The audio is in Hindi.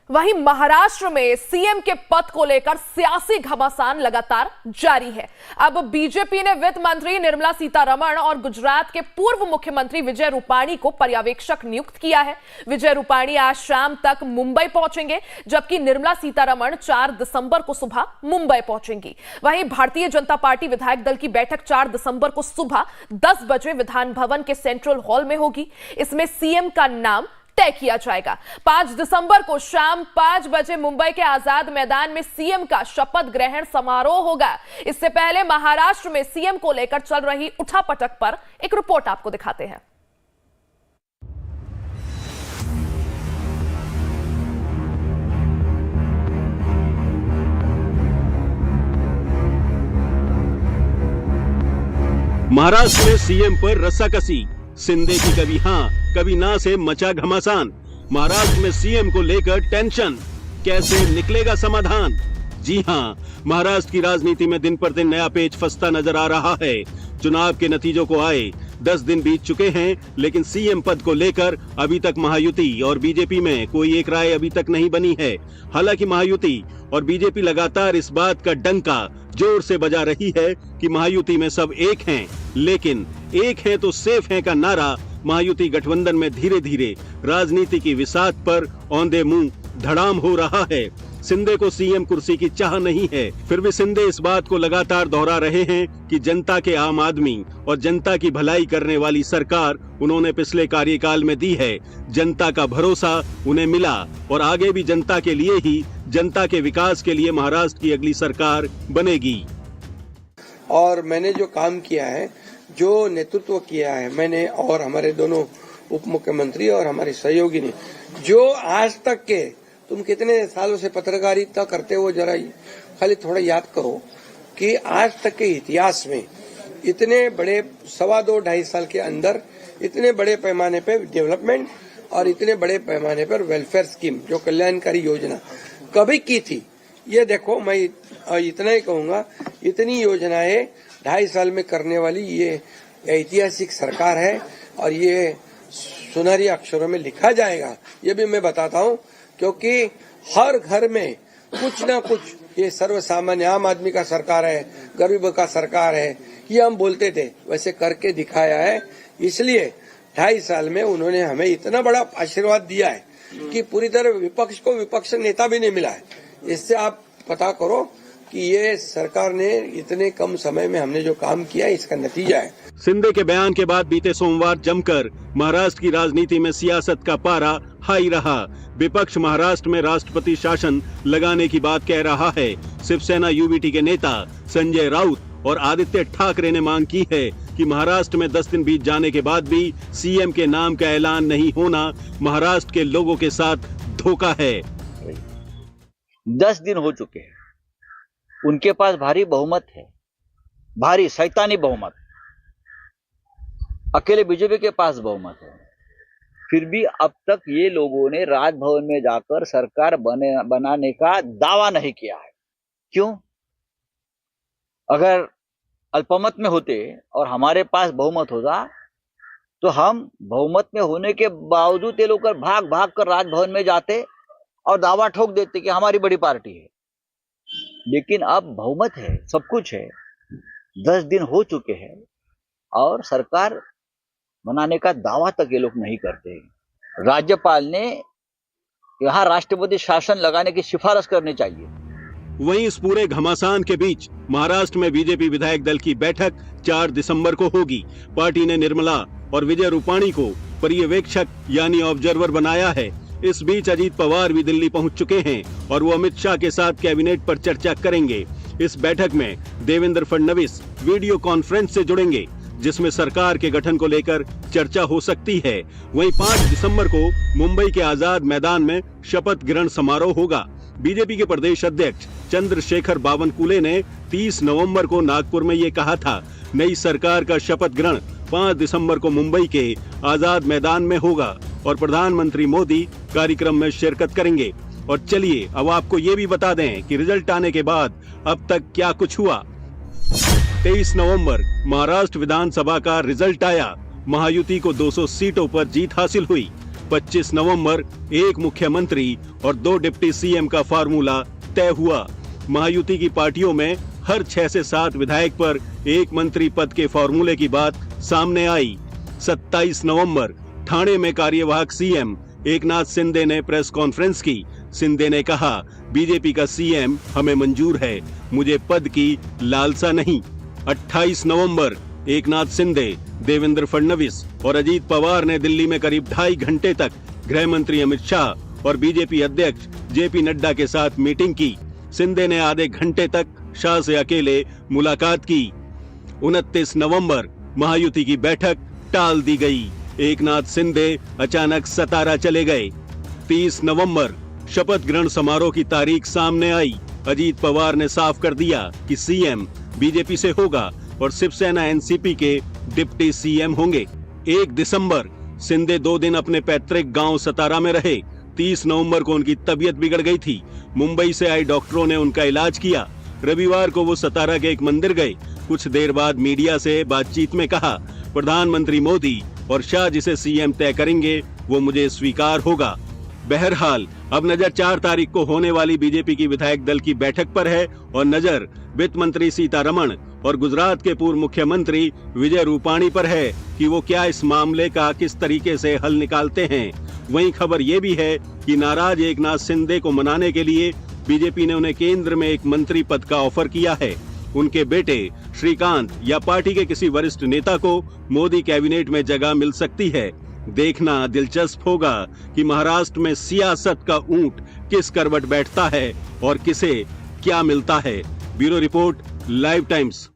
वहीं महाराष्ट्र में सीएम के पद को लेकर सियासी घमासान लगातार जारी है। अब बीजेपी ने वित्त मंत्री निर्मला सीतारमण और गुजरात के पूर्व मुख्यमंत्री विजय रूपाणी को पर्यवेक्षक नियुक्त किया है। विजय रूपाणी आज शाम तक मुंबई पहुंचेंगे, जबकि निर्मला सीतारमण 4 दिसंबर को सुबह मुंबई पहुंचेंगी। वहीं भारतीय जनता पार्टी विधायक दल की बैठक 4 दिसंबर को सुबह 10 बजे विधान भवन के सेंट्रल हॉल में होगी। इसमें सीएम का नाम तय किया जाएगा। 5 दिसंबर को शाम 5 बजे मुंबई के आजाद मैदान में सीएम का शपथ ग्रहण समारोह होगा। इससे पहले महाराष्ट्र में सीएम को लेकर चल रही उठापटक पर एक रिपोर्ट आपको दिखाते हैं। महाराष्ट्र में सीएम पर रस्साकसी, शिंदे की कभी हां कभी ना से मचा घमासान। महाराष्ट्र में सीएम को लेकर टेंशन, कैसे निकलेगा समाधान? जी हां, महाराष्ट्र की राजनीति में दिन पर दिन नया पेच फंसता नजर आ रहा है। चुनाव के नतीजों को आए 10 दिन बीत चुके हैं, लेकिन सीएम पद को लेकर अभी तक महायुति और बीजेपी में कोई एक राय अभी तक नहीं बनी है। हालांकि महायुति और बीजेपी लगातार इस बात का डंका जोर से बजा रही है कि महायुति में सब एक हैं, लेकिन एक हैं तो सेफ हैं का नारा महायुति गठबंधन में धीरे धीरे राजनीति की विसात पर औंधे मुंह धड़ाम हो रहा है। शिंदे को सीएम कुर्सी की चाह नहीं है, फिर भी शिंदे इस बात को लगातार दोहरा रहे हैं कि जनता के आम आदमी और जनता की भलाई करने वाली सरकार उन्होंने पिछले कार्यकाल में दी है। जनता का भरोसा उन्हें मिला और आगे भी जनता के लिए ही, जनता के विकास के लिए महाराष्ट्र की अगली सरकार बनेगी। और मैंने जो काम किया है, जो नेतृत्व किया है मैंने और हमारे दोनों उप मुख्यमंत्री और हमारे सहयोगी ने, जो आज तक के, तुम कितने सालों से पत्रकारिता करते हो, जरा खाली थोड़ा याद करो कि आज तक के इतिहास में इतने बड़े 2.5 साल के अंदर इतने बड़े पैमाने पर डेवलपमेंट और इतने बड़े पैमाने पर वेलफेयर स्कीम, जो कल्याणकारी योजना कभी की थी। ये देखो, मैं इतना ही कहूंगा, इतनी योजनाएं 2.5 साल में करने वाली ये ऐतिहासिक सरकार है और ये सुनहरी अक्षरों में लिखा जाएगा। ये भी मैं बताता हूँ, क्योंकि हर घर में कुछ ना कुछ, ये सर्वसामान्य आम आदमी का सरकार है, गरीबों का सरकार है, ये हम बोलते थे, वैसे करके दिखाया है। इसलिए 2.5 साल में उन्होंने हमें इतना बड़ा आशीर्वाद दिया है कि पूरी तरह विपक्ष को विपक्ष नेता भी नहीं मिला है। इससे आप पता करो कि ये सरकार ने इतने कम समय में हमने जो काम किया, इसका नतीजा है। शिंदे के बयान के बाद बीते सोमवार जमकर महाराष्ट्र की राजनीति में सियासत का पारा हाई रहा। विपक्ष महाराष्ट्र में राष्ट्रपति शासन लगाने की बात कह रहा है। शिवसेना यूबीटी के नेता संजय राउत और आदित्य ठाकरे ने मांग की है कि महाराष्ट्र में 10 दिन बीत जाने के बाद भी सीएम के नाम का ऐलान नहीं होना महाराष्ट्र के लोगों के साथ धोखा है। 10 दिन हो चुके हैं, उनके पास भारी बहुमत है, भारी शैतानी बहुमत। अकेले बीजेपी के पास बहुमत है, फिर भी अब तक ये लोगों ने राजभवन में जाकर सरकार बनाने का दावा नहीं किया है। क्यों? अगर अल्पमत में होते और हमारे पास बहुमत होता तो हम बहुमत में होने के बावजूद ये लोग भाग भाग कर राजभवन में जाते और दावा ठोक देते कि हमारी बड़ी पार्टी है। लेकिन अब बहुमत है, सब कुछ है, 10 दिन हो चुके हैं और सरकार बनाने का दावा तक ये लोग नहीं करते। राज्यपाल ने यहाँ राष्ट्रपति शासन लगाने की सिफारिश करनी चाहिए। वहीं इस पूरे घमासान के बीच महाराष्ट्र में बीजेपी विधायक दल की बैठक 4 दिसंबर को होगी। पार्टी ने निर्मला और विजय रूपाणी को पर्यवेक्षक यानी ऑब्जर्वर बनाया है। इस बीच अजीत पवार भी दिल्ली पहुंच चुके हैं और वो अमित शाह के साथ कैबिनेट पर चर्चा करेंगे। इस बैठक में देवेंद्र फडणवीस वीडियो कॉन्फ्रेंस से जुड़ेंगे, जिसमें सरकार के गठन को लेकर चर्चा हो सकती है। वहीं 5 दिसंबर को मुंबई के आजाद मैदान में शपथ ग्रहण समारोह होगा। बीजेपी के प्रदेश अध्यक्ष चंद्रशेखर बावनकुले ने 30 नवंबर को नागपुर में ये कहा था, नई सरकार का शपथ ग्रहण 5 दिसंबर को मुंबई के आजाद मैदान में होगा और प्रधानमंत्री मोदी कार्यक्रम में शिरकत करेंगे। और चलिए अब आपको ये भी बता दें कि रिजल्ट आने के बाद अब तक क्या कुछ हुआ। 23 नवंबर महाराष्ट्र विधानसभा का रिजल्ट आया। महायुति को 200 सीटों पर जीत हासिल हुई। 25 नवंबर एक मुख्यमंत्री और 2 डिप्टी सीएम का फार्मूला तय हुआ। महायुति की पार्टियों में हर 6 से 7 विधायक पर एक मंत्री पद के फार्मूले की बात सामने आई। 27 नवंबर ठाणे में कार्यवाहक सीएम एकनाथ शिंदे ने प्रेस कॉन्फ्रेंस की। शिंदे ने कहा, बीजेपी का सीएम हमें मंजूर है, मुझे पद की लालसा नहीं। 28 नवंबर एकनाथ शिंदे, देवेंद्र फडणवीस और अजीत पवार ने दिल्ली में करीब 2.5 घंटे तक गृह मंत्री अमित शाह और बीजेपी अध्यक्ष जेपी नड्डा के साथ मीटिंग की। शिंदे ने आधे घंटे तक शाह से अकेले मुलाकात की। 29 नवंबर महायुति की बैठक टाल दी गई। एकनाथ शिंदे अचानक सतारा चले गए। 30 नवंबर शपथ ग्रहण समारोह की तारीख सामने आई। अजीत पवार ने साफ कर दिया कि सीएम बीजेपी से होगा और शिवसेना एनसीपी के डिप्टी सीएम होंगे। 1 दिसंबर शिंदे 2 दिन अपने पैतृक गांव सतारा में रहे। 30 नवंबर को उनकी तबीयत बिगड़ गई थी। मुंबई से आए डॉक्टरों ने उनका इलाज किया। रविवार को वो सतारा के एक मंदिर गए। कुछ देर बाद मीडिया से बातचीत में कहा, प्रधानमंत्री मोदी और शाह जिसे सीएम तय करेंगे वो मुझे स्वीकार होगा। बहरहाल अब नजर 4 तारीख को होने वाली बीजेपी की विधायक दल की बैठक पर है और नजर वित्त मंत्री सीतारमण और गुजरात के पूर्व मुख्यमंत्री विजय रूपाणी पर है कि वो क्या इस मामले का किस तरीके से हल निकालते हैं। वहीं खबर ये भी है कि नाराज एकनाथ शिंदे को मनाने के लिए बीजेपी ने उन्हें केंद्र में एक मंत्री पद का ऑफर किया है। उनके बेटे श्रीकांत या पार्टी के किसी वरिष्ठ नेता को मोदी कैबिनेट में जगह मिल सकती है। देखना दिलचस्प होगा कि महाराष्ट्र में सियासत का ऊंट किस करवट बैठता है और किसे क्या मिलता है। Bureau report, live times.